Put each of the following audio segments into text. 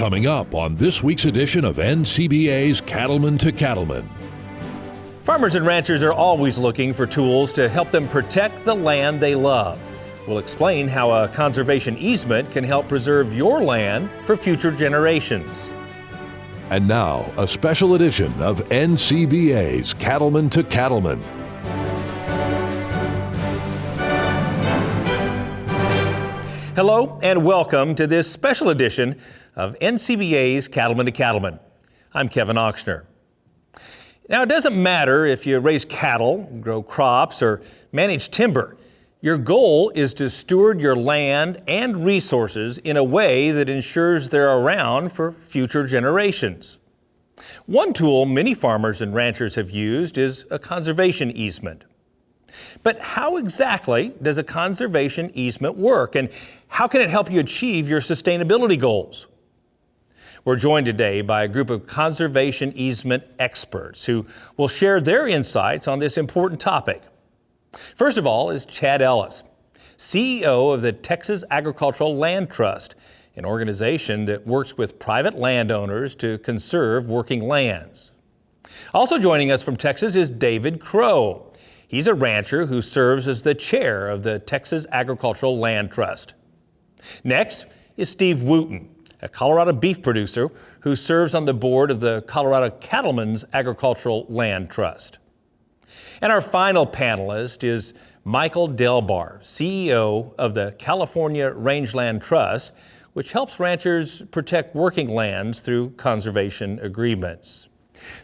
Coming up on this week's edition of NCBA's Cattlemen to Cattlemen. Farmers and ranchers are always looking for tools to help them protect the land they love. We'll explain how a conservation easement can help preserve your land for future generations. And now, a special edition of NCBA's Cattlemen to Cattlemen. Hello and welcome to this special edition of NCBA's Cattlemen to Cattlemen. I'm Kevin Ochsner. Now, it doesn't matter if you raise cattle, grow crops, or manage timber. Your goal is to steward your land and resources in a way that ensures they're around for future generations. One tool many farmers and ranchers have used is a conservation easement. But how exactly does a conservation easement work, and how can it help you achieve your sustainability goals? We're joined today by a group of conservation easement experts who will share their insights on this important topic. First of all is Chad Ellis, CEO of the Texas Agricultural Land Trust, an organization that works with private landowners to conserve working lands. Also joining us from Texas is David Crow. He's a rancher who serves as the chair of the Texas Agricultural Land Trust. Next is Steve Wooten, a Colorado beef producer who serves on the board of the Colorado Cattlemen's Agricultural Land Trust. And our final panelist is Michael Delbar, CEO of the California Rangeland Trust, which helps ranchers protect working lands through conservation agreements.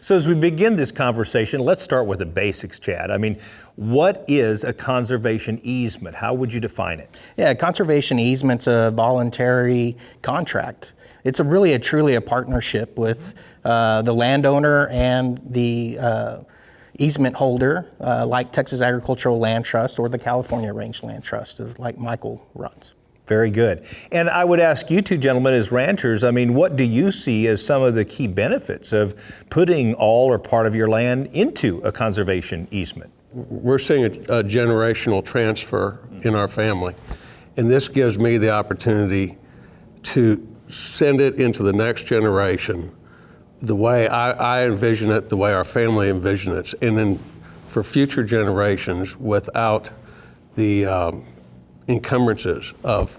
So as we begin this conversation, let's start with the basics, Chad. I mean, what is a conservation easement? How would you define it? Yeah, a conservation easement's a voluntary contract. It's truly a partnership with the landowner and the easement holder, like Texas Agricultural Land Trust or the California Rangeland Trust, like Michael runs. Very good. And I would ask you two gentlemen as ranchers, I mean, what do you see as some of the key benefits of putting all or part of your land into a conservation easement? We're seeing a generational transfer in our family. And this gives me the opportunity to send it into the next generation the way I envision it, the way our family envisions it, and then for future generations without the encumbrances of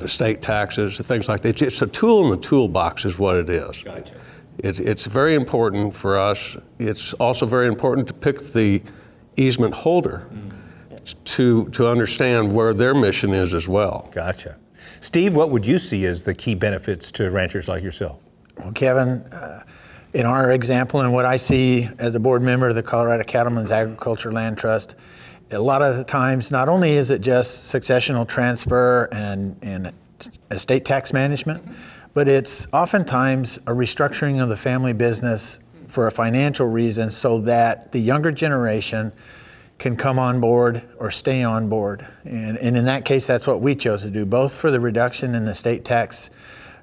estate taxes, things like that. It's a tool in the toolbox is what it is. Gotcha. It's very important for us. It's also very important to pick the easement holder to understand where their mission is as well. Gotcha. Steve, what would you see as the key benefits to ranchers like yourself? Well, Kevin, in our example and what I see as a board member of the Colorado Cattlemen's Agriculture Land Trust, a lot of the times, not only is it just successional transfer and estate tax management, but it's oftentimes a restructuring of the family business for a financial reason so that the younger generation can come on board or stay on board. And in that case, that's what we chose to do, both for the reduction in the estate tax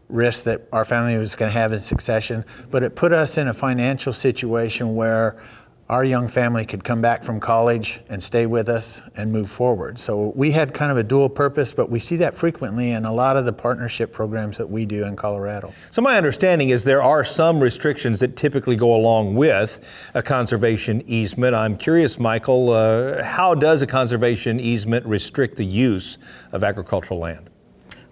risk that our family was going to have in succession, but it put us in a financial situation where our young family could come back from college and stay with us and move forward. So we had kind of a dual purpose, but we see that frequently in a lot of the partnership programs that we do in Colorado. So my understanding is there are some restrictions that typically go along with a conservation easement. I'm curious, Michael, how does a conservation easement restrict the use of agricultural land?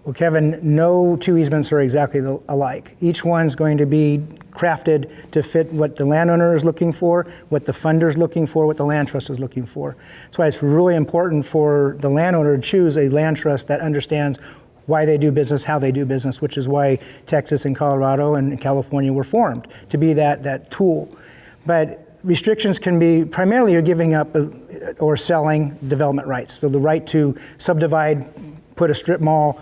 Well, Kevin, no two easements are exactly alike. Each one's going to be crafted to fit what the landowner is looking for, what the funder is looking for, what the land trust is looking for. That's why it's really important for the landowner to choose a land trust that understands why they do business, how they do business, which is why Texas and Colorado and California were formed, to be that tool. But restrictions can be primarily you're giving up or selling development rights. So the right to subdivide, put a strip mall,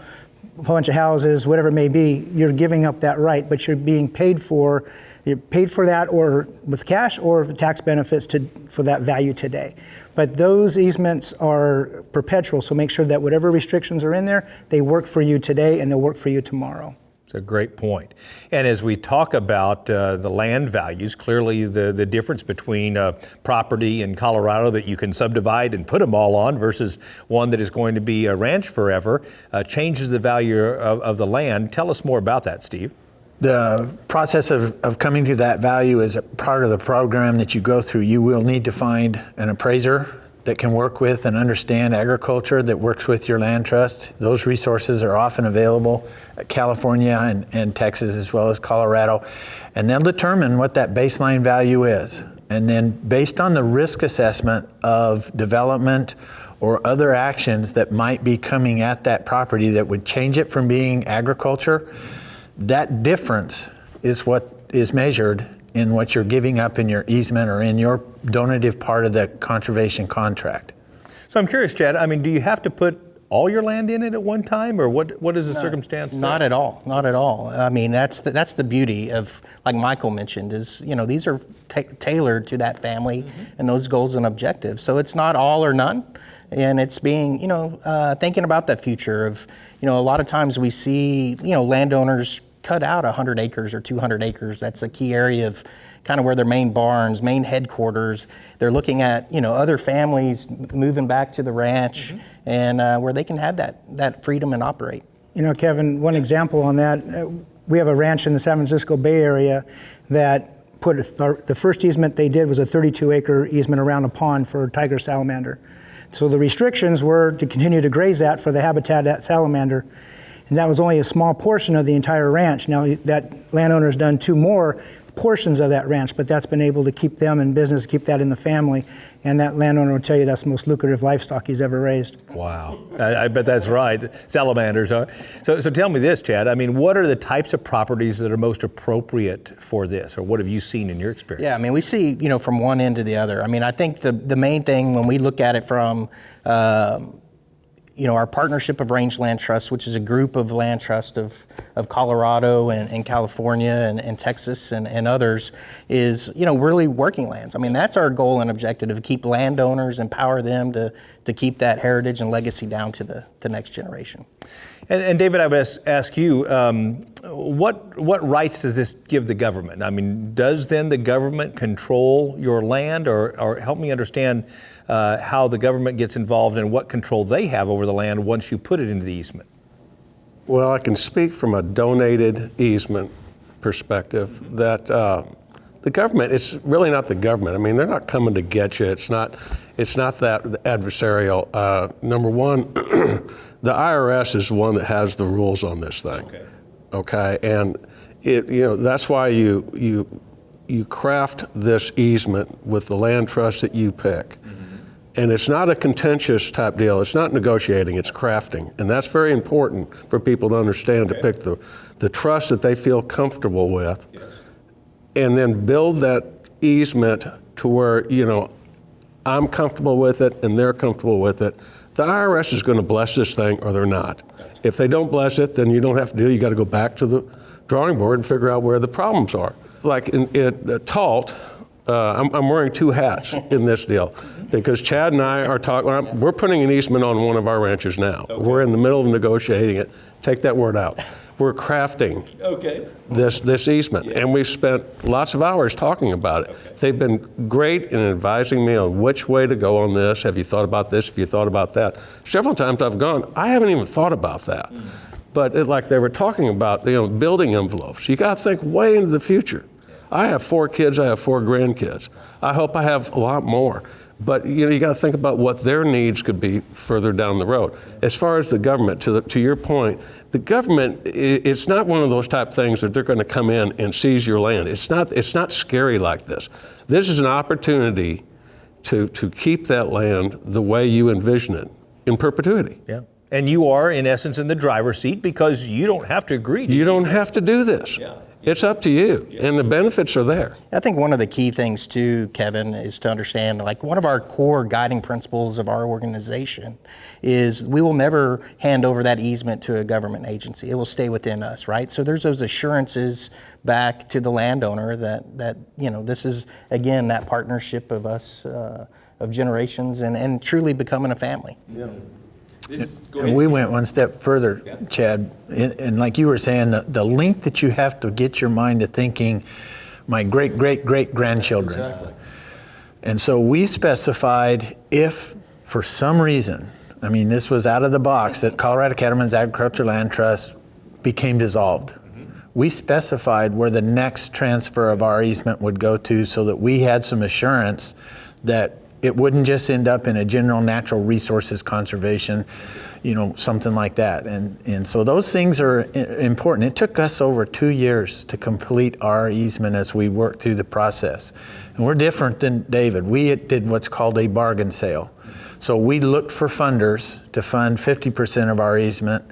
a bunch of houses, whatever it may be, you're giving up that right, but you're being paid for. You're paid for that or with cash or tax benefits for that value today. But those easements are perpetual, so make sure that whatever restrictions are in there, they work for you today and they'll work for you tomorrow. It's a great point. And as we talk about the land values, clearly the difference between property in Colorado that you can subdivide and put them all on versus one that is going to be a ranch forever changes the value of the land. Tell us more about that, Steve. The process of coming to that value is a part of the program that you go through. You will need to find an appraiser that can work with and understand agriculture, that works with your land trust. Those resources are often available at California and Texas, as well as Colorado. And they'll determine what that baseline value is. And then based on the risk assessment of development or other actions that might be coming at that property that would change it from being agriculture, that difference is what is measured in what you're giving up in your easement or in your donative part of the conservation contract. So I'm curious, Chad, I mean, do you have to put all your land in it at one time, or what is the circumstance there? Not at all, not at all. I mean, that's the beauty of, like Michael mentioned, is, these are tailored to that family and those goals and objectives. So it's not all or none, and it's being, thinking about that future of, a lot of times we see, landowners cut out 100 acres or 200 acres. That's a key area of kind of where their main barns, main headquarters. They're looking at, other families moving back to the ranch and where they can have that freedom and operate. Kevin, one example on that, we have a ranch in the San Francisco Bay Area that put the first easement they did was a 32-acre easement around a pond for tiger salamander. So the restrictions were to continue to graze that for the habitat at salamander. And that was only a small portion of the entire ranch. Now that landowner has done 2 more portions of that ranch, but that's been able to keep them in business, keep that in the family. And that landowner will tell you that's the most lucrative livestock he's ever raised. Wow, I bet that's right. Salamanders are. So tell me this, Chad. I mean, what are the types of properties that are most appropriate for this, or what have you seen in your experience? Yeah, I mean, we see, from one end to the other. I mean, I think the main thing when we look at it from, our partnership of Rangeland Trust, which is a group of land trusts of Colorado and California and Texas and others, is, really working lands. I mean, that's our goal and objective, to keep landowners, empower them to keep that heritage and legacy down to the next generation. And David, I would ask you, what rights does this give the government? I mean, does then the government control your land, or help me understand how the government gets involved and what control they have over the land once you put it into the easement? Well, I can speak from a donated easement perspective that the government, it's really not the government. I mean, they're not coming to get you. It's not that adversarial. Number one, the IRS is the one that has the rules on this thing. Okay, and that's why you craft this easement with the land trust that you pick. And it's not a contentious type deal. It's not negotiating, it's crafting. And that's very important for people to understand, to pick the trust that they feel comfortable with. Yes. And then build that easement to where, I'm comfortable with it and they're comfortable with it. The IRS is going to bless this thing or they're not. If they don't bless it, then you don't have to do it. You got to go back to the drawing board and figure out where the problems are. Like in Talt, I'm wearing 2 hats in this deal because Chad and I are talking, we're putting an easement on one of our ranches now. Okay. We're in the middle of negotiating it. Take that word out. We're crafting this easement, and we've spent lots of hours talking about it. Okay. They've been great in advising me on which way to go on this. Have you thought about this? Have you thought about that? Several times I've gone, I haven't even thought about that. But like they were talking about, building envelopes. You got to think way into the future. I have 4 kids, I have 4 grandkids. I hope I have a lot more. But you got to think about what their needs could be further down the road. As far as the government, to your point, the government, it's not one of those type things that they're going to come in and seize your land. It's not scary like this. This is an opportunity to keep that land the way you envision it in perpetuity. Yeah. And you are, in essence, in the driver's seat because you don't have to agree. You don't have to do this. Yeah. It's up to you, and the benefits are there. I think one of the key things too, Kevin, is to understand, like one of our core guiding principles of our organization is we will never hand over that easement to a government agency. It will stay within us, right? So there's those assurances back to the landowner that this is, again, that partnership of us, of generations and truly becoming a family. Yeah. And we went one step further, Chad, and like you were saying, the link that you have to get your mind to thinking, my great-great-great-grandchildren. Exactly. And so we specified if, for some reason, I mean, this was out of the box, that Colorado Cattlemen's Agricultural Land Trust became dissolved. we specified where the next transfer of our easement would go to so that we had some assurance that it wouldn't just end up in a general natural resources conservation, something like that. And so those things are important. It took us over 2 years to complete our easement as we worked through the process. And we're different than David. We did what's called a bargain sale. So we looked for funders to fund 50% of our easement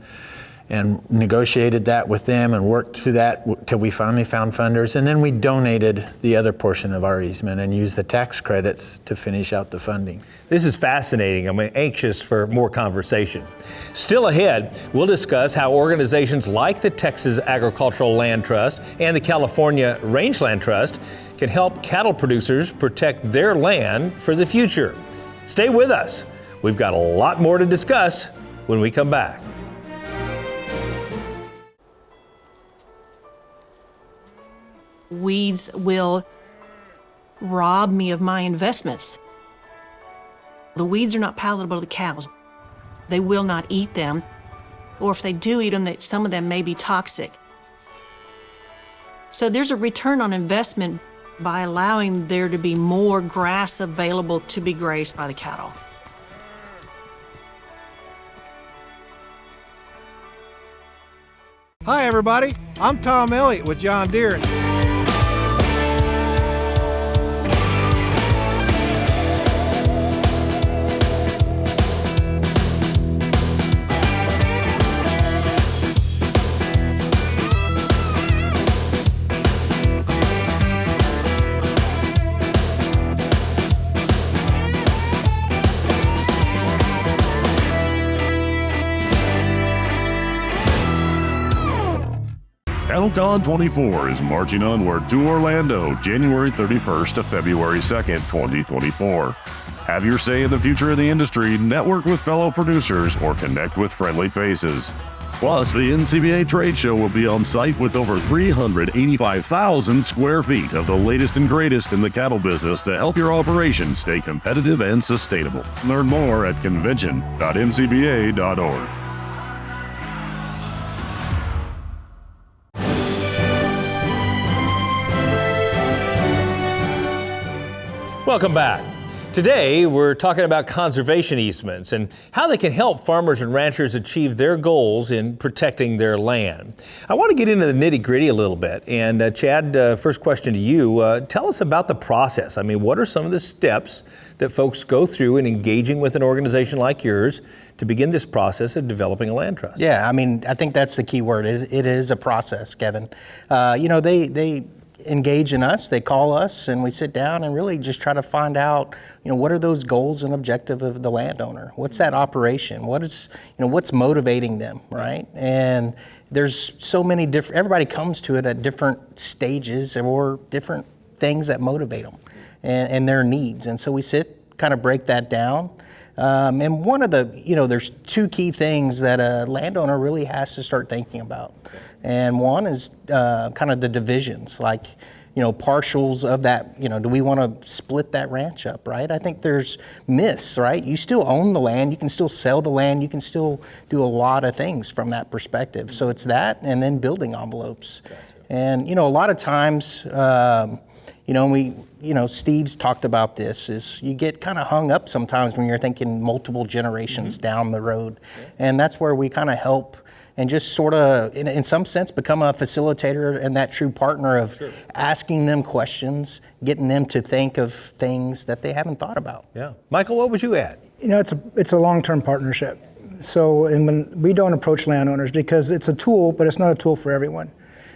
and negotiated that with them and worked through that till we finally found funders. And then we donated the other portion of our easement and used the tax credits to finish out the funding. This is fascinating. I'm anxious for more conversation. Still ahead, we'll discuss how organizations like the Texas Agricultural Land Trust and the California Rangeland Trust can help cattle producers protect their land for the future. Stay with us. We've got a lot more to discuss when we come back. Weeds will rob me of my investments. The weeds are not palatable to cows. They will not eat them, or if they do eat them, some of them may be toxic. So there's a return on investment by allowing there to be more grass available to be grazed by the cattle. Hi everybody, I'm Tom Elliott with John Deere. CattleCon 24 is marching onward to Orlando, January 31st to February 2nd, 2024. Have your say in the future of the industry, network with fellow producers, or connect with friendly faces. Plus, the NCBA trade show will be on site with over 385,000 square feet of the latest and greatest in the cattle business to help your operation stay competitive and sustainable. Learn more at convention.ncba.org. Welcome back. Today, we're talking about conservation easements and how they can help farmers and ranchers achieve their goals in protecting their land. I want to get into the nitty-gritty a little bit. And Chad, first question to you. Tell us about the process. I mean, what are some of the steps that folks go through in engaging with an organization like yours to begin this process of developing a land trust? Yeah, I mean, I think that's the key word. It is a process, Kevin. They engage in us, they call us, and we sit down and really just try to find out, what are those goals and objectives of the landowner? What's that operation? What's motivating them, right? And there's so many different, everybody comes to it at different stages or different things that motivate them and their needs. And so we sit, kind of break that down. And one of the, there's two key things that a landowner really has to start thinking about. And one is kind of the divisions, like, partials of that, do we want to split that ranch up, right? I think there's myths, right? You still own the land, you can still sell the land, you can still do a lot of things from that perspective. So it's that, and then building envelopes. Gotcha. And, a lot of times, Steve's talked about this, is you get kind of hung up sometimes when you're thinking multiple generations down the road. Yeah. And that's where we kind of help and just sort of, in some sense, become a facilitator and that true partner of asking them questions, getting them to think of things that they haven't thought about. Yeah. Michael, what would you add? It's a long-term partnership. So, and when we don't approach landowners because it's a tool, but it's not a tool for everyone.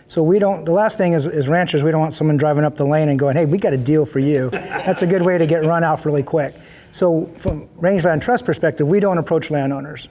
So the last thing is ranchers, we don't want someone driving up the lane and going, hey, we got a deal for you. That's a good way to get run out really quick. So from Rangeland Trust perspective, we don't approach landowners.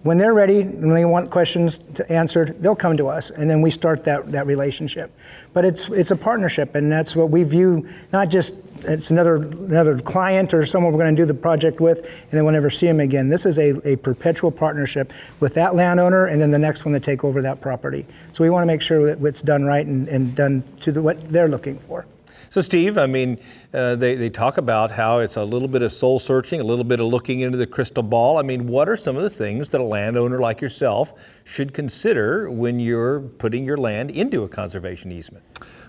When they're ready and they want questions answered, they'll come to us, and then we start that relationship. But it's a partnership, and that's what we view, not just it's another client or someone we're going to do the project with, and then we'll never see them again. This is a perpetual partnership with that landowner and then the next one to take over that property. So we want to make sure that it's done right and done to what they're looking for. So Steve, I mean, they talk about how it's a little bit of soul searching, a little bit of looking into the crystal ball. I mean, what are some of the things that a landowner like yourself should consider when you're putting your land into a conservation easement?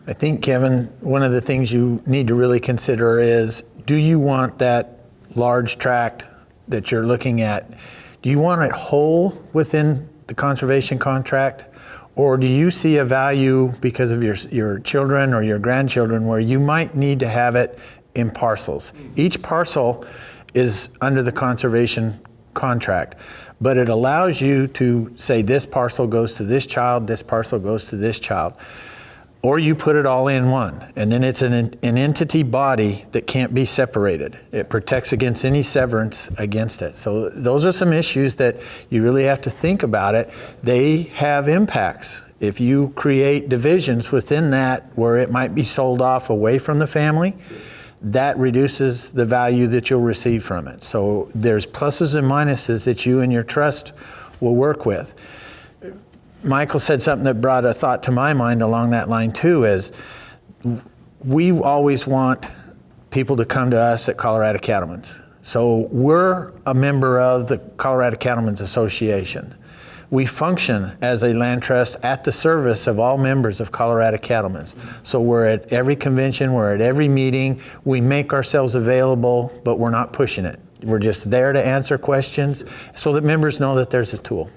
I think, Kevin, one of the things you need to really consider is, do you want that large tract that you're looking at, do you want it whole within the conservation contract? Or do you see a value because of your children or your grandchildren where you might need to have it in parcels? Each parcel is under the conservation contract, but it allows you to say this parcel goes to this child, this parcel goes to this child. Or you put it all in one, and then it's an entity body that can't be separated. It protects against any severance against it. So those are some issues that you really have to think about it. They have impacts. If you create divisions within that where it might be sold off away from the family, that reduces the value that you'll receive from it. So there's pluses and minuses that you and your trust will work with. Michael said something that brought a thought to my mind along that line too, is we always want people to come to us at Colorado Cattlemen's. So we're a member of the Colorado Cattlemen's Association. We function as a land trust at the service of all members of Colorado Cattlemen's. So we're at every convention, we're at every meeting, we make ourselves available, but we're not pushing it. We're just there to answer questions so that members know that there's a tool.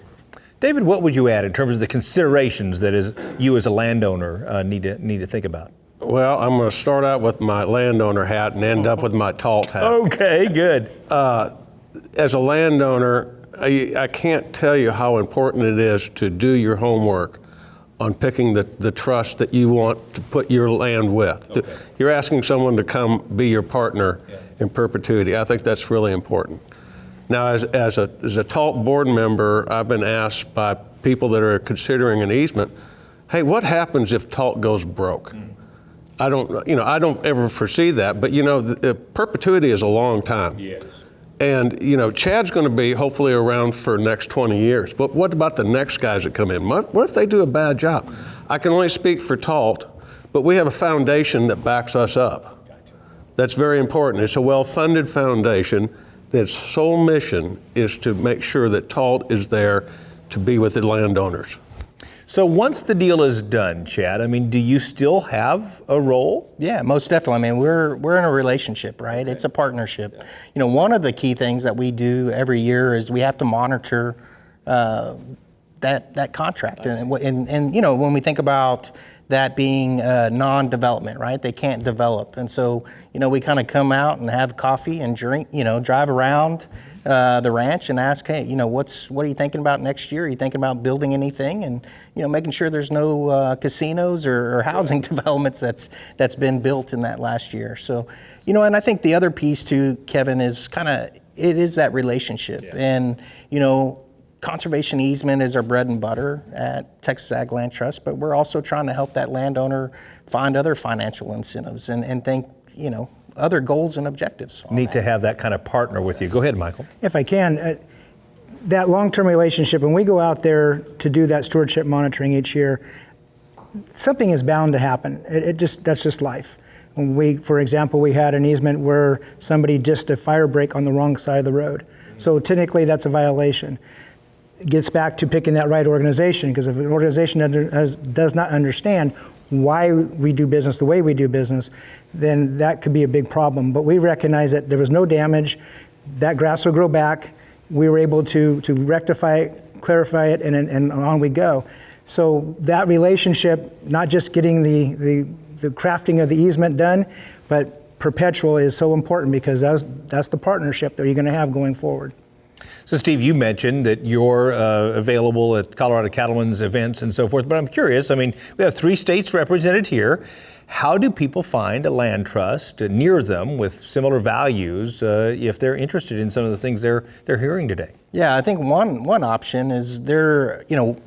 David, what would you add in terms of the considerations that you as a landowner need to think about? Well, I'm going to start out with my landowner hat and end up with my TALT hat. Okay, good. As a landowner, I can't tell you how important it is to do your homework on picking the trust that you want to put your land with. Okay. You're asking someone to come be your partner in perpetuity. I think that's really important. Now, as a TALT board member, I've been asked by people that are considering an easement, hey, what happens if TALT goes broke? I don't ever foresee that, but the perpetuity is a long time. Yes. And Chad's going to be hopefully around for the next 20 years. But what about the next guys that come in? What if they do a bad job? I can only speak for TALT, but we have a foundation that backs us up. That's very important. It's a well-funded foundation. Its sole mission is to make sure that TALT is there to be with the landowners. So once the deal is done, Chad, I mean, do you still have a role? Yeah, most definitely. I mean, we're in a relationship, right? Okay. It's a partnership. Yeah. One of the key things that we do every year is we have to monitor that contract. And when we think about that being non-development, right? They can't develop. And so, we kind of come out and have coffee and drink, drive around the ranch and ask, hey, what are you thinking about next year? Are you thinking about building anything? And, making sure there's no casinos or housing developments that's been built in that last year. So, and I think the other piece too, Kevin, is it is that relationship. Yeah. And, conservation easement is our bread and butter at Texas Ag Land Trust, but we're also trying to help that landowner find other financial incentives and think, other goals and objectives. Need to have that kind of partner with you. Go ahead, Michael. If I can, that long-term relationship, when we go out there to do that stewardship monitoring each year, something is bound to happen. That's just life. When for example, we had an easement where somebody just a fire break on the wrong side of the road. So technically that's a violation. It gets back to picking that right organization, because if an organization does not understand why we do business the way we do business, then that could be a big problem. But we recognize that there was no damage, that grass will grow back, we were able to rectify it, clarify it, and on we go. So that relationship, not just getting the crafting of the easement done, but perpetual is so important, because that's the partnership that you're going to have going forward. So Steve, you mentioned that you're available at Colorado Cattlemen's events and so forth, but I'm curious, I mean, we have 3 states represented here. How do people find a land trust near them with similar values if they're interested in some of the things they're hearing today? Yeah, I think one option is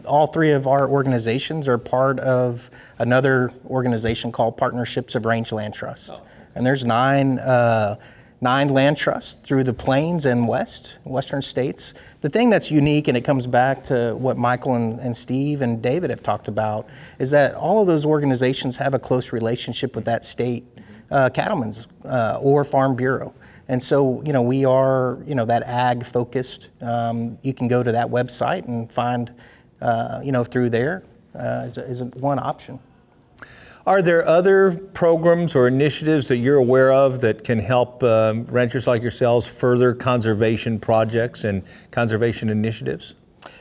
all 3 of our organizations are part of another organization called Partnerships of Range Land Trust. Oh. And there's 9 9 land trusts through the plains and western states. The thing that's unique, and it comes back to what Michael and Steve and David have talked about, is that all of those organizations have a close relationship with that state cattlemen's or farm bureau. And so, we are, that ag focused. You can go to that website and find, through there is one option. Are there other programs or initiatives that you're aware of that can help ranchers like yourselves further conservation projects and conservation initiatives?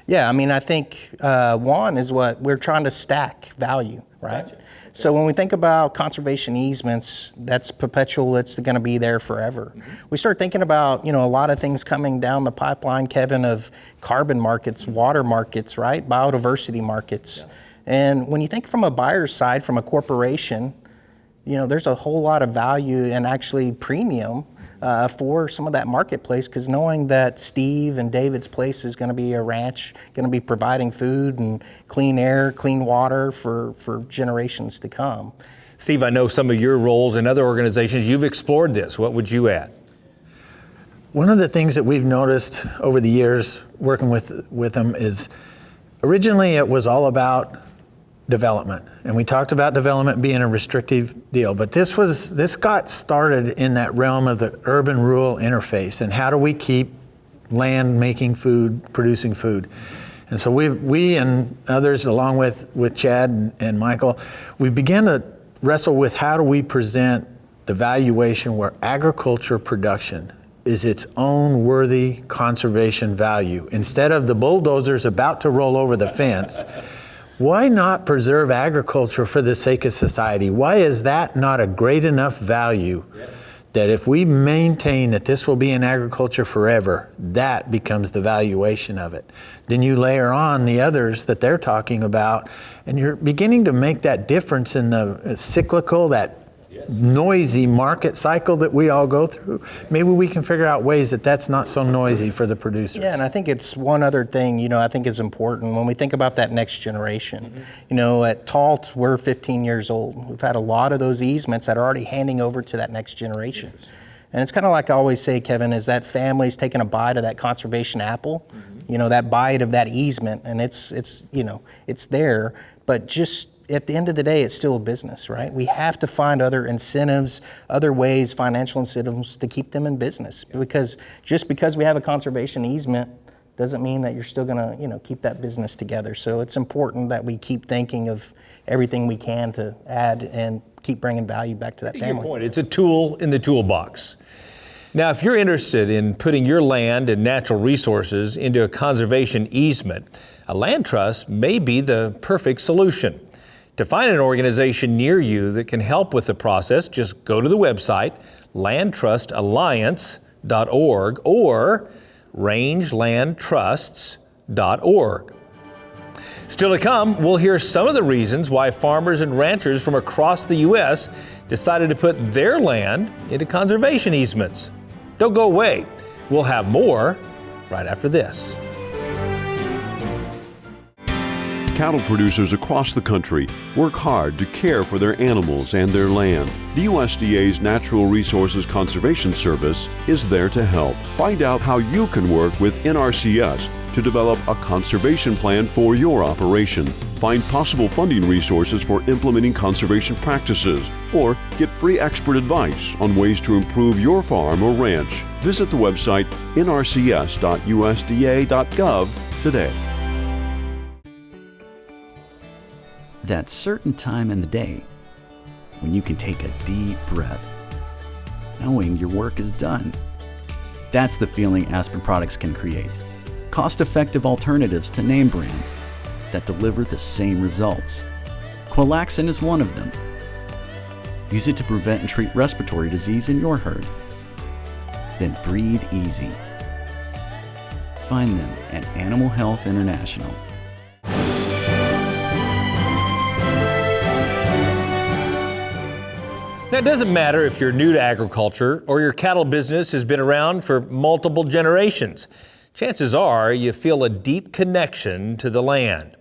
Yeah, I think one is what we're trying to stack value, right? Gotcha. So when we think about conservation easements, that's perpetual, it's going to be there forever. Mm-hmm. We start thinking about, a lot of things coming down the pipeline, Kevin, of carbon markets, water markets, right? Biodiversity markets. Yeah. And when you think from a buyer's side, from a corporation, there's a whole lot of value and actually premium for some of that marketplace, because knowing that Steve and David's place is going to be a ranch, going to be providing food and clean air, clean water for generations to come. Steve, I know some of your roles in other organizations. You've explored this. What would you add? One of the things that we've noticed over the years working with them is originally it was all about development, and we talked about development being a restrictive deal, but this got started in that realm of the urban-rural interface, and how do we keep land making food, producing food. And so we and others, along with Chad and Michael, we began to wrestle with how do we present the valuation where agriculture production is its own worthy conservation value. Instead of the bulldozers about to roll over the fence, why not preserve agriculture for the sake of society? Why is that not a great enough value that if we maintain that this will be in agriculture forever, that becomes the valuation of it? Then you layer on the others that they're talking about, and you're beginning to make that difference in the cyclical, that noisy market cycle that we all go through. Maybe we can figure out ways that that's not so noisy for the producers. Yeah, and I think it's one other thing, I think is important when we think about that next generation. Mm-hmm. At Talt, we're 15 years old. We've had a lot of those easements that are already handing over to that next generation. And it's kind of like I always say, Kevin, is that family's taking a bite of that conservation apple, that bite of that easement, and it's there, but just at the end of the day, it's still a business, right? We have to find other incentives, other ways, financial incentives to keep them in business. Because just because we have a conservation easement doesn't mean that you're still gonna, keep that business together. So it's important that we keep thinking of everything we can to add and keep bringing value back to that family. Good point. It's a tool in the toolbox. Now, if you're interested in putting your land and natural resources into a conservation easement, a land trust may be the perfect solution. To find an organization near you that can help with the process, just go to the website, landtrustalliance.org or rangelandtrusts.org. Still to come, we'll hear some of the reasons why farmers and ranchers from across the U.S. decided to put their land into conservation easements. Don't go away. We'll have more right after this. Cattle producers across the country work hard to care for their animals and their land. The USDA's Natural Resources Conservation Service is there to help. Find out how you can work with NRCS to develop a conservation plan for your operation. Find possible funding resources for implementing conservation practices, or get free expert advice on ways to improve your farm or ranch. Visit the website nrcs.usda.gov today. That certain time in the day when you can take a deep breath, knowing your work is done. That's the feeling Aspen products can create. Cost-effective alternatives to name brands that deliver the same results. Qualaxin is one of them. Use it to prevent and treat respiratory disease in your herd. Then breathe easy. Find them at Animal Health International. Now, it doesn't matter if you're new to agriculture or your cattle business has been around for multiple generations. Chances are you feel a deep connection to the land.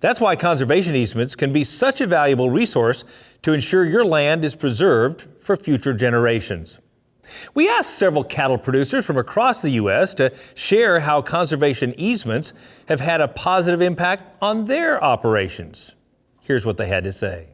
That's why conservation easements can be such a valuable resource to ensure your land is preserved for future generations. We asked several cattle producers from across the U.S. to share how conservation easements have had a positive impact on their operations. Here's what they had to say.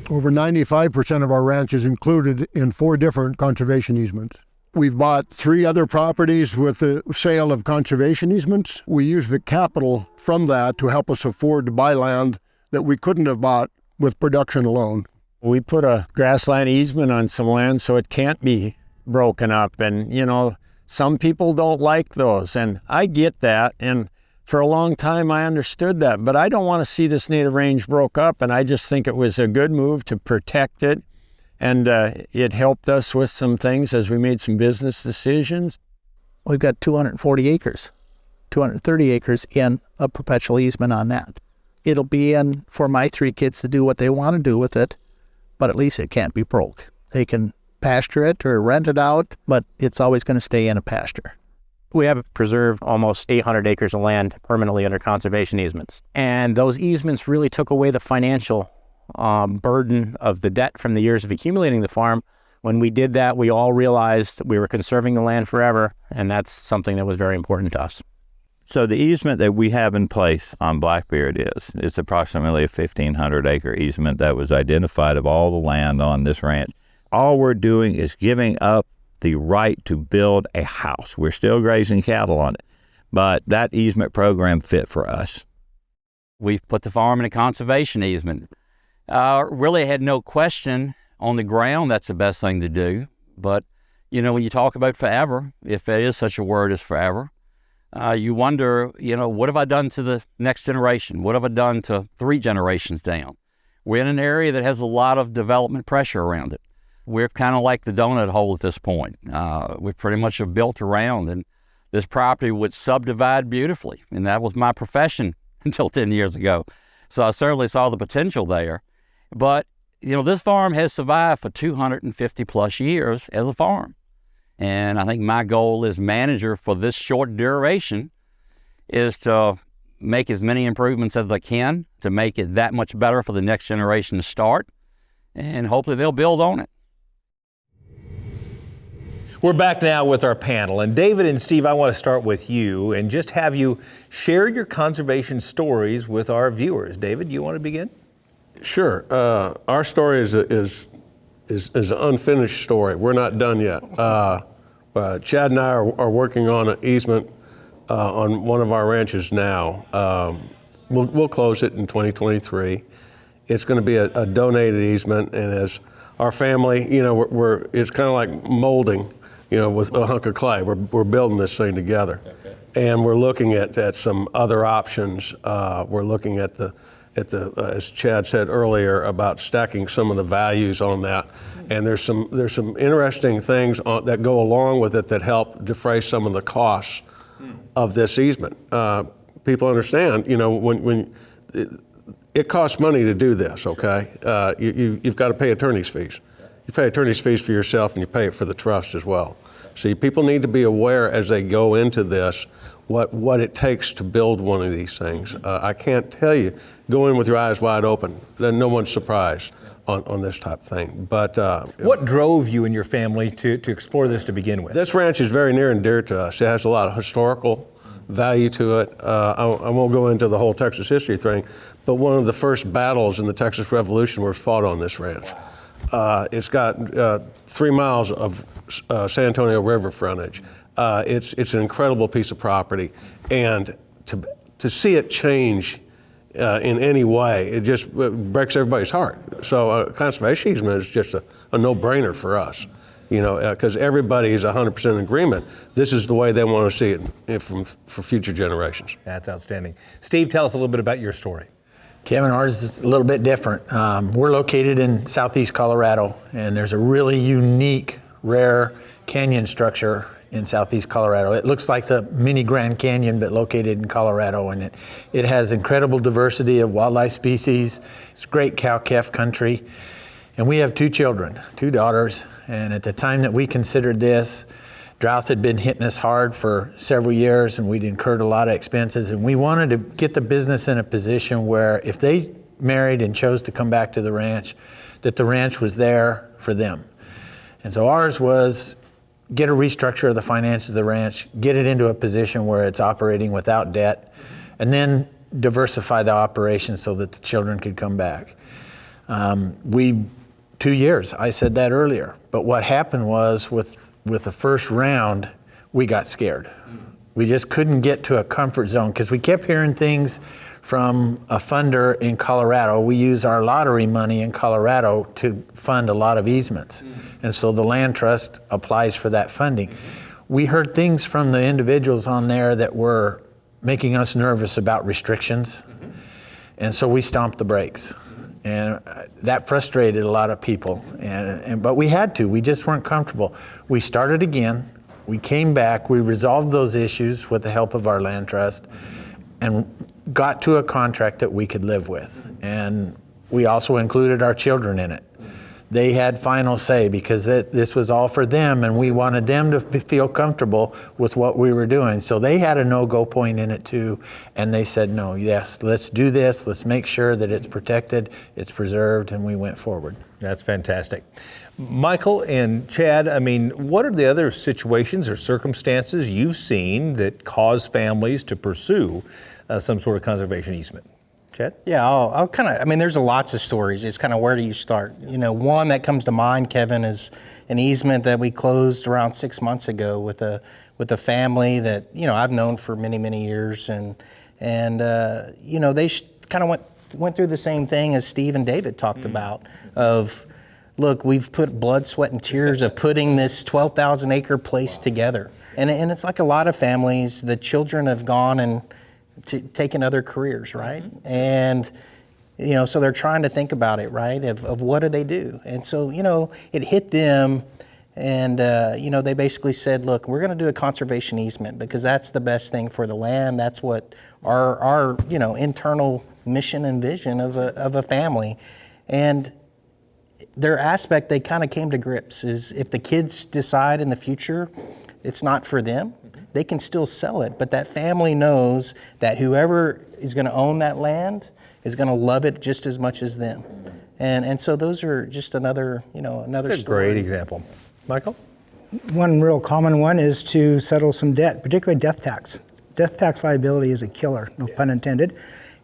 Over 95% of our ranch is included in 4 different conservation easements. We've bought 3 other properties with the sale of conservation easements. We use the capital from that to help us afford to buy land that we couldn't have bought with production alone. We put a grassland easement on some land so it can't be broken up. And, you know, some people don't like those. And I get that. And for a long time, I understood that. But I don't want to see this native range broke up. And I just think it was a good move to protect it. And it helped us with some things as we made some business decisions. We've got 240 acres, 230 acres in a perpetual easement on that. It'll be in for my 3 kids to do what they want to do with it. But at least it can't be broke. They can pasture it or rent it out, but it's always going to stay in a pasture. We have preserved almost 800 acres of land permanently under conservation easements. And those easements really took away the financial burden of the debt from the years of accumulating the farm. When we did that, we all realized we were conserving the land forever, and that's something that was very important to us. So the easement that we have in place on Blackbeard is approximately a 1,500 acre easement that was identified of all the land on this ranch. All we're doing is giving up the right to build a house. We're still grazing cattle on it, but that easement program fit for us. We've put the farm in a conservation easement. Really had no question on the ground that's the best thing to do. But, you know, when you talk about forever, if there is such a word as forever, you wonder, you know, what have I done to the next generation? What have I done to 3 generations down? We're in an area that has a lot of development pressure around it. We're kind of like the donut hole at this point. We pretty much have built around, and this property would subdivide beautifully. And that was my profession until 10 years ago. So I certainly saw the potential there. But, you know, this farm has survived for 250 plus years as a farm. And I think my goal as manager for this short duration is to make as many improvements as I can to make it that much better for the next generation to start. And hopefully they'll build on it. We're back now with our panel. And David and Steve, I want to start with you and just have you share your conservation stories with our viewers. David, you want to begin? Sure. Our story is an unfinished story. We're not done yet. Chad and I are working on an easement on one of our ranches now. We'll close it in 2023. It's going to be a donated easement, and as our family, you know, it's kind of like molding, you know, with a hunk of clay. We're building this thing together, and we're looking at some other options. We're looking at the as Chad said earlier about stacking some of the values on that, and there's some interesting things that go along with it that help defray some of the costs of this easement. People understand, you know, when it costs money to do this. Okay, you've got to pay attorney's fees. You pay attorney's fees for yourself, and you pay it for the trust as well. See, people need to be aware as they go into this what it takes to build one of these things. I can't tell you, go in with your eyes wide open. Then no one's surprised on this type of thing. But what drove you and your family to explore this to begin with? This ranch is very near and dear to us. It has a lot of historical value to it. I won't go into the whole Texas history thing, but one of the first battles in the Texas Revolution was fought on this ranch. It's got 3 miles of San Antonio River frontage. It's an incredible piece of property, and to see it change in any way, it just breaks everybody's heart. So conservation easement is just a no-brainer for us, you know, because everybody is 100% in agreement. This is the way they want to see it for future generations. That's outstanding. Steve, tell us a little bit about your story. Kevin, ours is a little bit different. We're located in southeast Colorado, and there's a really unique, rare canyon structure in southeast Colorado. It looks like the mini Grand Canyon, but located in Colorado, and it has incredible diversity of wildlife species. It's great cow-calf country, and we have 2 children, 2 daughters, and at the time that we considered this, drought had been hitting us hard for several years, and we'd incurred a lot of expenses, and we wanted to get the business in a position where if they married and chose to come back to the ranch, that the ranch was there for them. And so ours was get a restructure of the finances of the ranch, get it into a position where it's operating without debt, and then diversify the operation so that the children could come back. 2 years, I said that earlier. But what happened was with the first round, we got scared. We just couldn't get to a comfort zone because we kept hearing things from a funder in Colorado. We use our lottery money in Colorado to fund a lot of easements. And so the land trust applies for that funding. We heard things from the individuals on there that were making us nervous about restrictions. And so we stomped the brakes. And that frustrated a lot of people. But we had to, we just weren't comfortable. We started again, we came back, we resolved those issues with the help of our land trust and got to a contract that we could live with. And we also included our children in it. They had final say because this was all for them and we wanted them to feel comfortable with what we were doing. So they had a no-go point in it too. And they said, no, yes, let's do this. Let's make sure that it's protected, it's preserved, and we went forward. That's fantastic. Michael and Chad, I mean, what are the other situations or circumstances you've seen that cause families to pursue some sort of conservation easement? Chad? Yeah, I'll kind of, I mean, there's lots of stories. It's kind of where do you start? You know, one that comes to mind, Kevin, is an easement that we closed around 6 months ago with a family that, you know, I've known for many, many years. And you know, they kind of went through the same thing as Steve and David talked about of, look, we've put blood, sweat, and tears of putting this 12,000 acre place together. And it's like a lot of families, the children have gone and taken other careers, right? And, you know, so they're trying to think about it, right? Of what do they do? And so, you know, it hit them and, you know, they basically said, look, we're going to do a conservation easement because that's the best thing for the land. That's what our you know, internal mission and vision of a family. And their aspect they kind of came to grips is if the kids decide in the future it's not for them, they can still sell it, but that family knows that whoever is going to own that land is going to love it just as much as them. And so those are just another, you know, another That's a story. great example. Michael? One real common one is to settle some debt, particularly death tax. Death tax liability is a killer, no pun intended.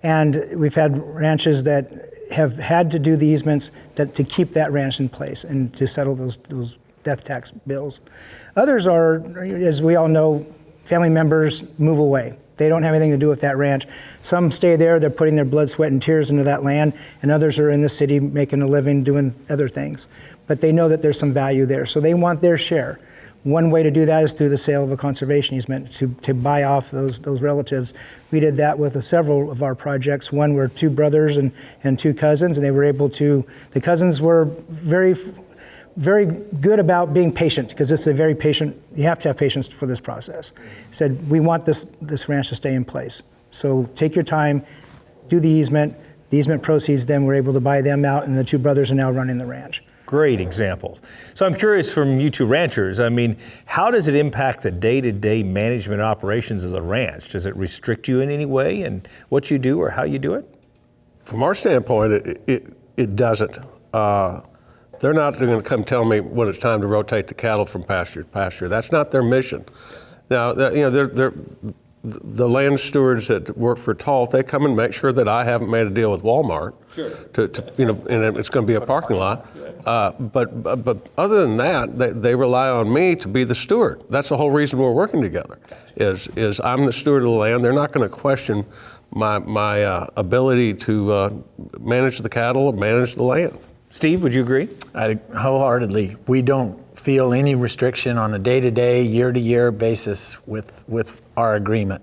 And we've had ranches that have had to do the easements to keep that ranch in place and to settle those death tax bills. Others are, as we all know, family members move away. They don't have anything to do with that ranch. Some stay there, they're putting their blood, sweat, and tears into that land, and others are in the city making a living doing other things. But they know that there's some value there, so they want their share. One way to do that is through the sale of a conservation easement to buy off those relatives. We did that with several of our projects. One were two brothers and two cousins, and they were able to, the cousins were very good about being patient because it's a very patient, you have to have patience for this process. Said, we want this ranch to stay in place. So take your time, do the easement proceeds, then we're able to buy them out and the two brothers are now running the ranch. Great examples. So I'm curious from you two ranchers, I mean, how does it impact the day-to-day management operations of the ranch? Does it restrict you in any way in what you do or how you do it? From our standpoint, it doesn't. They're not going to come tell me when it's time to rotate the cattle from pasture to pasture. That's not their mission. Now, you know, they're the land stewards that work for Toll, they come and make sure that I haven't made a deal with Walmart. Sure. To you know, and it's going to be a parking lot. But other than that, they rely on me to be the steward. That's the whole reason we're working together. Is I'm the steward of the land. They're not going to question my ability to manage the cattle, manage the land. Steve, would you agree? Wholeheartedly. We don't feel any restriction on a day-to-day, year-to-year basis with our agreement.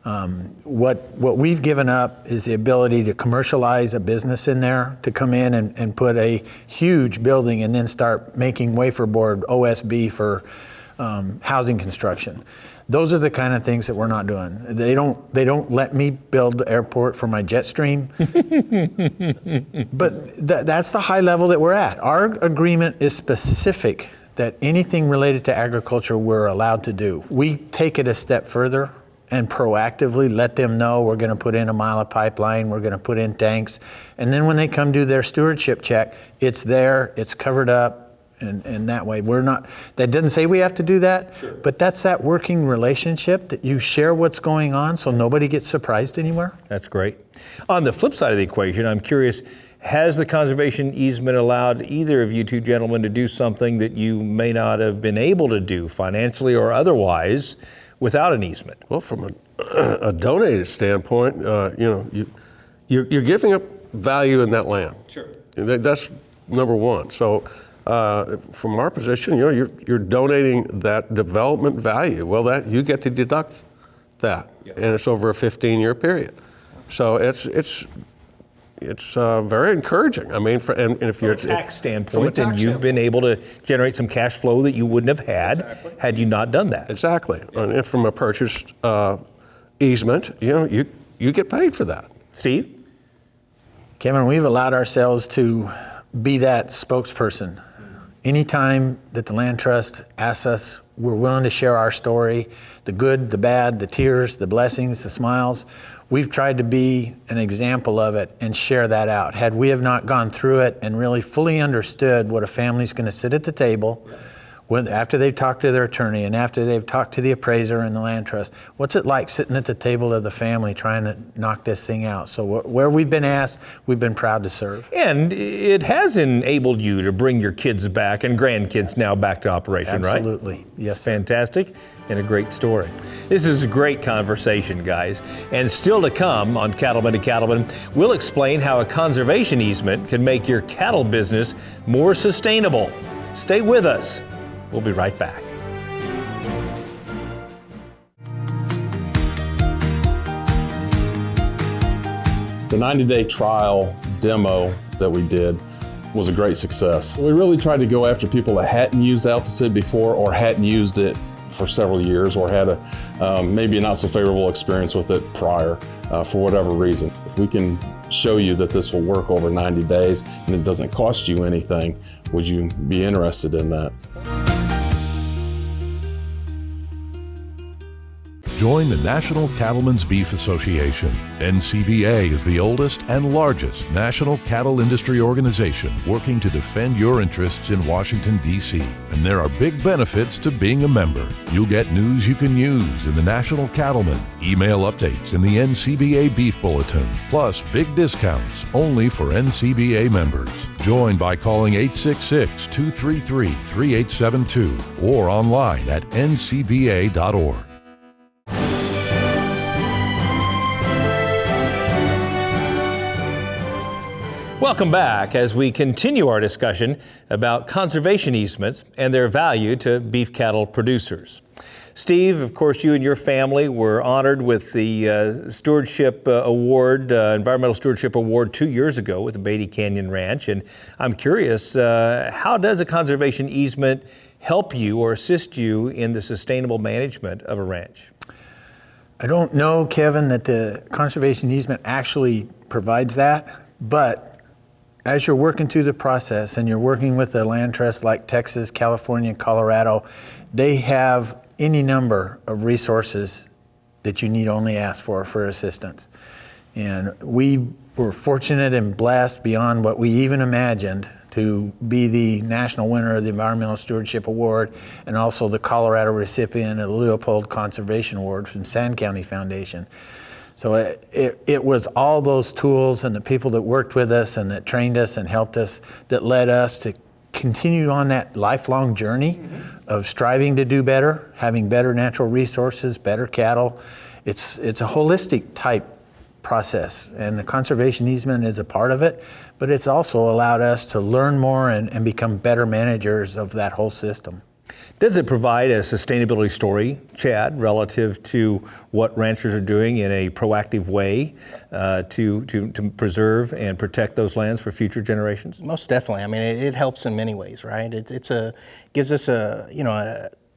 What we've given up is the ability to commercialize a business in there, to come in and put a huge building and then start making wafer board OSB for housing construction. Those are the kind of things that we're not doing. They don't let me build the airport for my jet stream. But that's the high level that we're at. Our agreement is specific that anything related to agriculture we're allowed to do. We take it a step further and proactively let them know we're going to put in a mile of pipeline, we're going to put in tanks, and then when they come do their stewardship check, it's there, it's covered up, in that way. That doesn't say we have to do that, but that's that working relationship that you share what's going on so nobody gets surprised anywhere. That's great. On the flip side of the equation, I'm curious, has the conservation easement allowed either of you two gentlemen to do something that you may not have been able to do financially or otherwise without an easement? Well, from a donated standpoint, you're giving up value in that land. Sure. That's number one. So from our position, you're donating that development value. Well, that you get to deduct that, and it's over a 15-year period. So it's very encouraging. I mean, and if you're from a tax standpoint, then you've been able to generate some cash flow that you wouldn't have had had you not done that. Exactly. And if from a purchase easement, you get paid for that. Steve? Kevin, we've allowed ourselves to be that spokesperson. Anytime that the Land Trust asks us, we're willing to share our story, the good, the bad, the tears, the blessings, the smiles. We've tried to be an example of it and share that out. Had we have not gone through it and really fully understood what a family's going to sit at the table, after they've talked to their attorney and after they've talked to the appraiser and the land trust, what's it like sitting at the table of the family trying to knock this thing out? So where we've been asked, we've been proud to serve. And it has enabled you to bring your kids back and grandkids now back to operation, right? Absolutely, yes, sir. Fantastic and a great story. This is a great conversation, guys. And still to come on Cattlemen to Cattlemen, we'll explain how a conservation easement can make your cattle business more sustainable. Stay with us. We'll be right back. The 90-day trial demo that we did was a great success. We really tried to go after people that hadn't used Alticid before or hadn't used it for several years or had maybe a not so favorable experience with it prior for whatever reason. If we can show you that this will work over 90 days and it doesn't cost you anything, would you be interested in that? Join the National Cattlemen's Beef Association. NCBA is the oldest and largest national cattle industry organization working to defend your interests in Washington, D.C. And there are big benefits to being a member. You'll get news you can use in the National Cattlemen, email updates in the NCBA Beef Bulletin, plus big discounts only for NCBA members. Join by calling 866-233-3872 or online at ncba.org. Welcome back as we continue our discussion about conservation easements and their value to beef cattle producers. Steve, of course, you and your family were honored with the Stewardship Award, Environmental Stewardship Award 2 years ago with the Beatty Canyon Ranch. And I'm curious, how does a conservation easement help you or assist you in the sustainable management of a ranch? I don't know, Kevin, that the conservation easement actually provides that, but as you're working through the process and you're working with a land trust like Texas, California, Colorado, they have any number of resources that you need only ask for assistance. And we were fortunate and blessed beyond what we even imagined to be the national winner of the Environmental Stewardship Award and also the Colorado recipient of the Leopold Conservation Award from Sand County Foundation. So it was all those tools and the people that worked with us and that trained us and helped us that led us to continue on that lifelong journey of striving to do better, having better natural resources, better cattle. It's a holistic type process, and the conservation easement is a part of it, but it's also allowed us to learn more and become better managers of that whole system. Does it provide a sustainability story, Chad, relative to what ranchers are doing in a proactive way to preserve and protect those lands for future generations? Most definitely. I mean, it helps in many ways, right? Gives us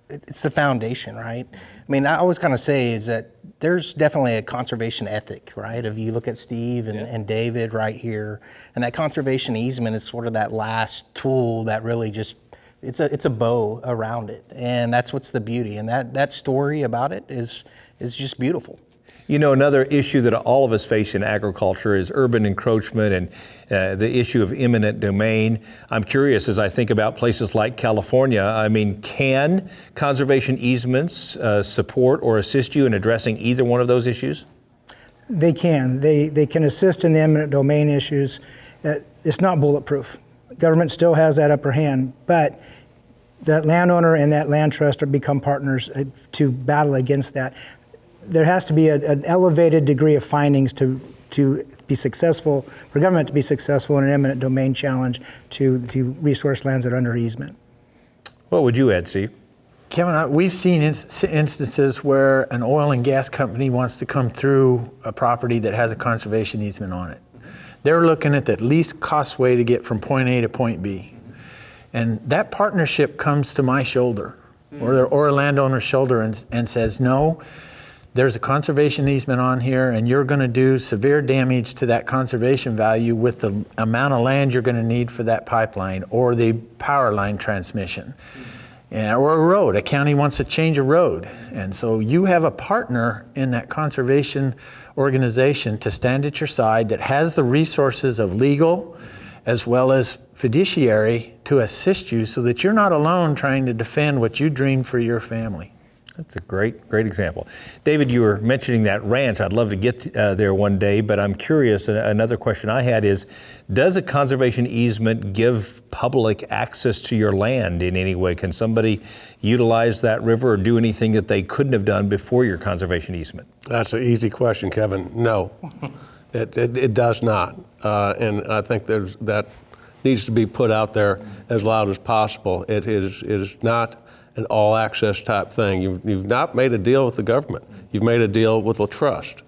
it's the foundation, right? I mean, I always kind of say is that there's definitely a conservation ethic, right? If you look at Steve and David right here, and that conservation easement is sort of that last tool that really just it's a bow around it, and that's what's the beauty. And that story about it is just beautiful. You know, another issue that all of us face in agriculture is urban encroachment and the issue of eminent domain. I'm curious, as I think about places like California, I mean, can conservation easements support or assist you in addressing either one of those issues? They can. They can assist in the eminent domain issues. It's not bulletproof. Government still has that upper hand, but that landowner and that land trust become partners to battle against that. There has to be an elevated degree of findings to be successful, for government to be successful in an eminent domain challenge to resource lands that are under easement. What would you add, Steve? Kevin, we've seen instances where an oil and gas company wants to come through a property that has a conservation easement on it. They're looking at the least cost way to get from point A to point B. And that partnership comes to my shoulder or a landowner's shoulder and says, no, there's a conservation easement on here and you're going to do severe damage to that conservation value with the amount of land you're going to need for that pipeline or the power line transmission. Or a road. A county wants to change a road. And so you have a partner in that conservation organization to stand at your side that has the resources of legal as well as fiduciary to assist you so that you're not alone trying to defend what you dreamed for your family. That's a great example. David, you were mentioning that ranch. I'd love to get there one day, but I'm curious, another question I had is, does a conservation easement give public access to your land in any way? Can somebody utilize that river or do anything that they couldn't have done before your conservation easement? That's an easy question, Kevin. No, it does not. And I think that needs to be put out there as loud as possible. It is not an all-access type thing. You've not made a deal with the government. You've made a deal with a trust.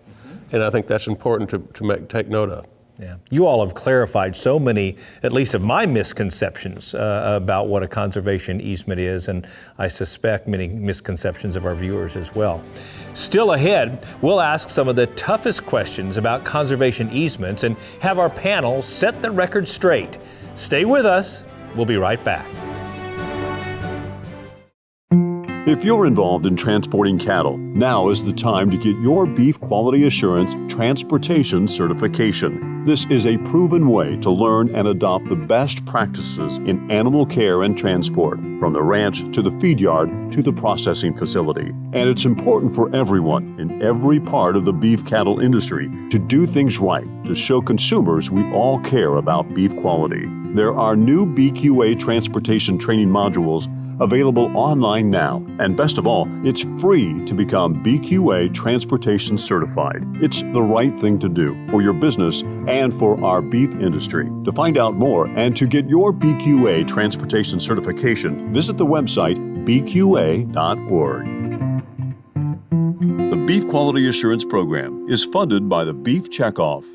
And I think that's important to take note of. Yeah. You all have clarified so many, at least of my misconceptions about what a conservation easement is, and I suspect many misconceptions of our viewers as well. Still ahead, we'll ask some of the toughest questions about conservation easements and have our panel set the record straight. Stay with us. We'll be right back. If you're involved in transporting cattle, now is the time to get your Beef Quality Assurance Transportation Certification. This is a proven way to learn and adopt the best practices in animal care and transport, from the ranch to the feed yard to the processing facility. And it's important for everyone in every part of the beef cattle industry to do things right to show consumers we all care about beef quality. There are new BQA transportation training modules available online now. And best of all, it's free to become BQA Transportation Certified. It's the right thing to do for your business and for our beef industry. To find out more and to get your BQA Transportation Certification, visit the website bqa.org. The Beef Quality Assurance Program is funded by the Beef Checkoff.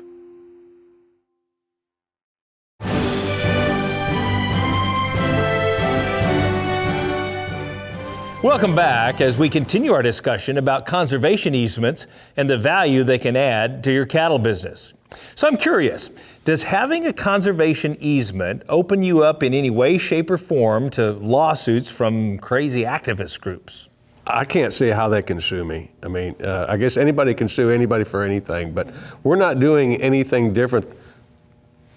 Welcome back as we continue our discussion about conservation easements and the value they can add to your cattle business. So I'm curious, does having a conservation easement open you up in any way, shape, or form to lawsuits from crazy activist groups? I can't see how they can sue me. I mean, I guess anybody can sue anybody for anything, but we're not doing anything different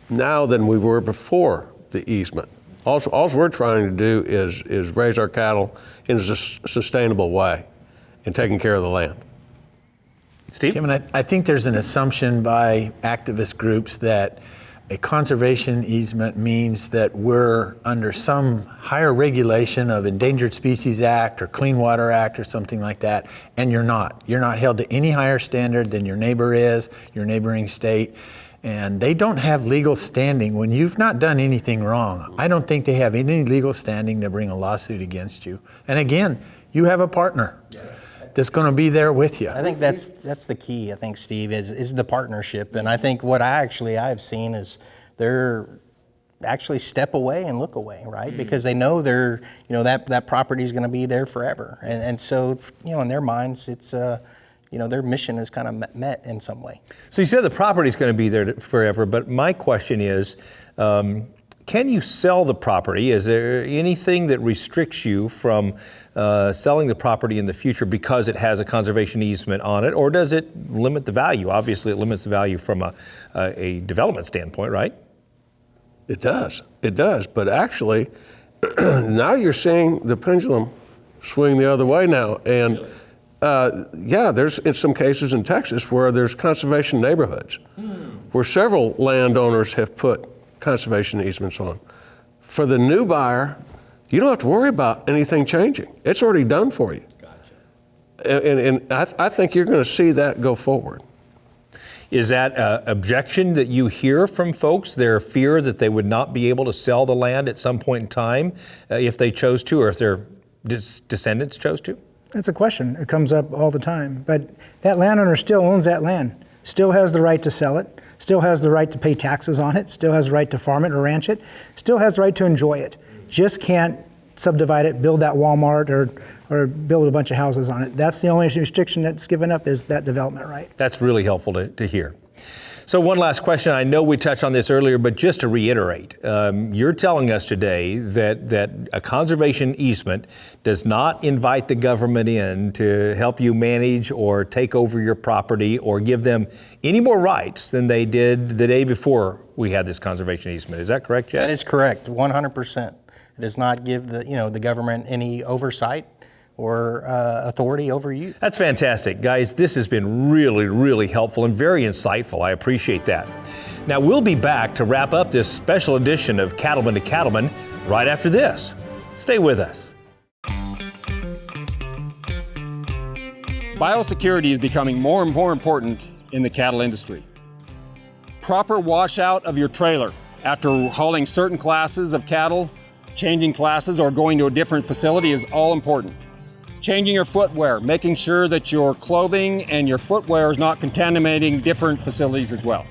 now than we were before the easement. All we're trying to do is raise our cattle in a sustainable way and taking care of the land. Steve? Kevin, I think there's an assumption by activist groups that a conservation easement means that we're under some higher regulation of Endangered Species Act or Clean Water Act or something like that, and you're not. You're not held to any higher standard than your neighbor is, your neighboring state. And they don't have legal standing. When you've not done anything wrong, I don't think they have any legal standing to bring a lawsuit against you. And again, you have a partner that's going to be there with you. I think that's the key, I think, Steve, is the partnership. And I think what I've seen is they're actually step away and look away, right? Because they know that property is going to be there forever. And so, in their minds, it's their mission is kind of met in some way. So you said the property is going to be there forever, but my question is, can you sell the property? Is there anything that restricts you from selling the property in the future because it has a conservation easement on it, or does it limit the value? Obviously, it limits the value from a development standpoint, right? It does. It does. But actually, now you're seeing the pendulum swing the other way now. And yeah, there's in some cases in Texas where there's conservation neighborhoods where several landowners have put conservation easements on. For the new buyer, you don't have to worry about anything changing. It's already done for you. Gotcha. And I think you're going to see that go forward. Is that an objection that you hear from folks, their fear that they would not be able to sell the land at some point in time if they chose to, or if their descendants chose to? That's a question. It comes up all the time. But that landowner still owns that land, still has the right to sell it, still has the right to pay taxes on it, still has the right to farm it or ranch it, still has the right to enjoy it. Just can't subdivide it, build that Walmart or build a bunch of houses on it. That's the only restriction that's given up, is that development right. That's really helpful to hear. So one last question. I know we touched on this earlier, but just to reiterate, you're telling us today that a conservation easement does not invite the government in to help you manage or take over your property or give them any more rights than they did the day before we had this conservation easement. Is that correct, Chad? That is correct, 100%. It does not give the government any oversight or authority over you. That's fantastic. Guys, this has been really, really helpful and very insightful. I appreciate that. Now, we'll be back to wrap up this special edition of Cattlemen to Cattlemen right after this. Stay with us. Biosecurity is becoming more and more important in the cattle industry. Proper washout of your trailer after hauling certain classes of cattle, changing classes, or going to a different facility is all important. Changing your footwear, making sure that your clothing and your footwear is not contaminating different facilities as well.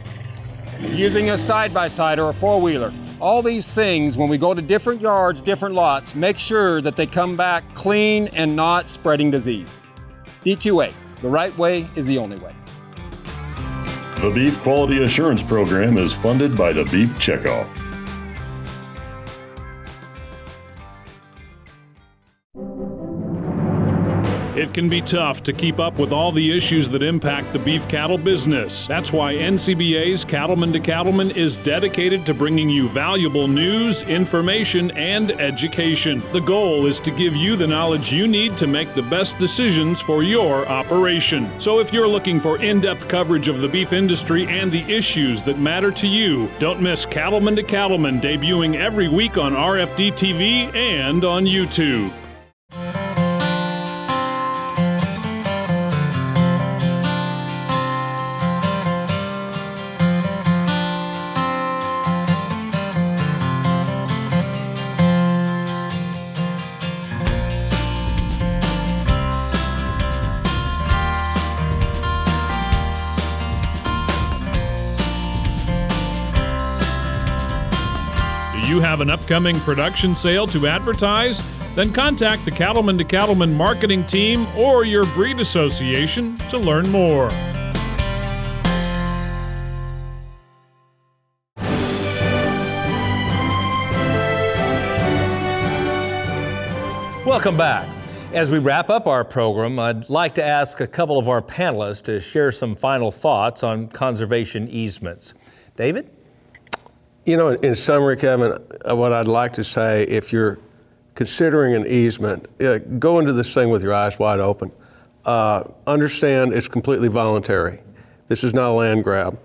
Using a side-by-side or a four-wheeler. All these things, when we go to different yards, different lots, make sure that they come back clean and not spreading disease. DQA, the right way is the only way. The Beef Quality Assurance Program is funded by the Beef Checkoff. It can be tough to keep up with all the issues that impact the beef cattle business. That's why NCBA's Cattlemen to Cattlemen is dedicated to bringing you valuable news, information, and education. The goal is to give you the knowledge you need to make the best decisions for your operation. So if you're looking for in-depth coverage of the beef industry and the issues that matter to you, don't miss Cattlemen to Cattlemen, debuting every week on RFD TV and on YouTube. You have an upcoming production sale to advertise? Then contact the Cattlemen to Cattlemen marketing team or your breed association to learn more. Welcome back. As we wrap up our program, I'd like to ask a couple of our panelists to share some final thoughts on conservation easements. David? You know, in summary, Kevin, what I'd like to say, if you're considering an easement, go into this thing with your eyes wide open. Understand it's completely voluntary. This is not a land grab.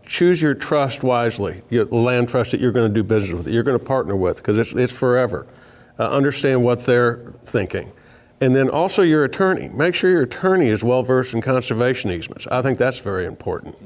Choose your trust wisely, the land trust that you're going to do business with, that you're going to partner with, because it's forever. Understand what they're thinking. And then also your attorney. Make sure your attorney is well-versed in conservation easements. I think that's very important.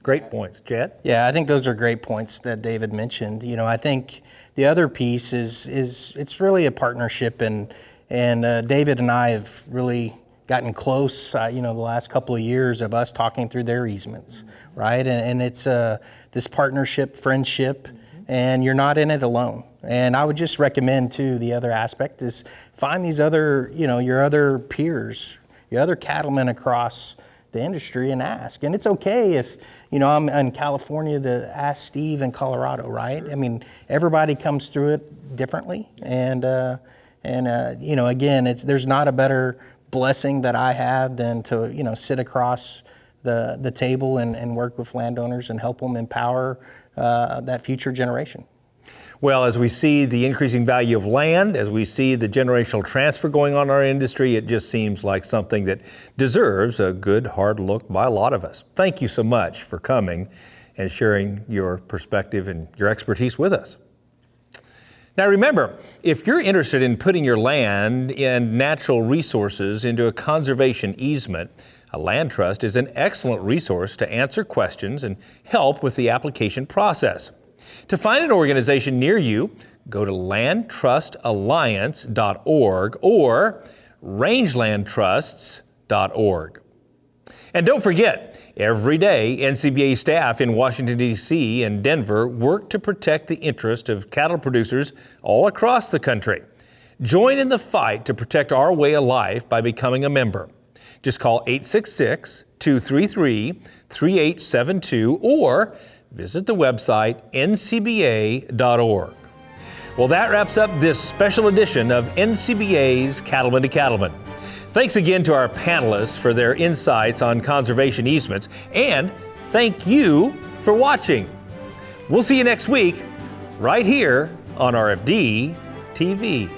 Great points. Chad? Yeah, I think those are great points that David mentioned. You know, I think the other piece is it's really a partnership, and David and I have really gotten close, the last couple of years of us talking through their easements, right? And it's this partnership, friendship, and you're not in it alone. And I would just recommend, too, the other aspect is find these other, your other peers, your other cattlemen across the industry and ask. And it's okay if, I'm in California to ask Steve in Colorado, right? I mean, everybody comes through it differently. And And again, there's not a better blessing that I have than to sit across the table and work with landowners and help them empower that future generation. Well, as we see the increasing value of land, as we see the generational transfer going on in our industry, it just seems like something that deserves a good hard look by a lot of us. Thank you so much for coming and sharing your perspective and your expertise with us. Now remember, if you're interested in putting your land and natural resources into a conservation easement, a land trust is an excellent resource to answer questions and help with the application process. To find an organization near you, go to landtrustalliance.org or rangelandtrusts.org. And don't forget, every day NCBA staff in Washington, D.C. and Denver work to protect the interest of cattle producers all across the country. Join in the fight to protect our way of life by becoming a member. Just call 866-233-3872 or visit the website ncba.org. Well, that wraps up this special edition of NCBA's Cattlemen to Cattlemen. Thanks again to our panelists for their insights on conservation easements, and thank you for watching. We'll see you next week right here on RFD TV.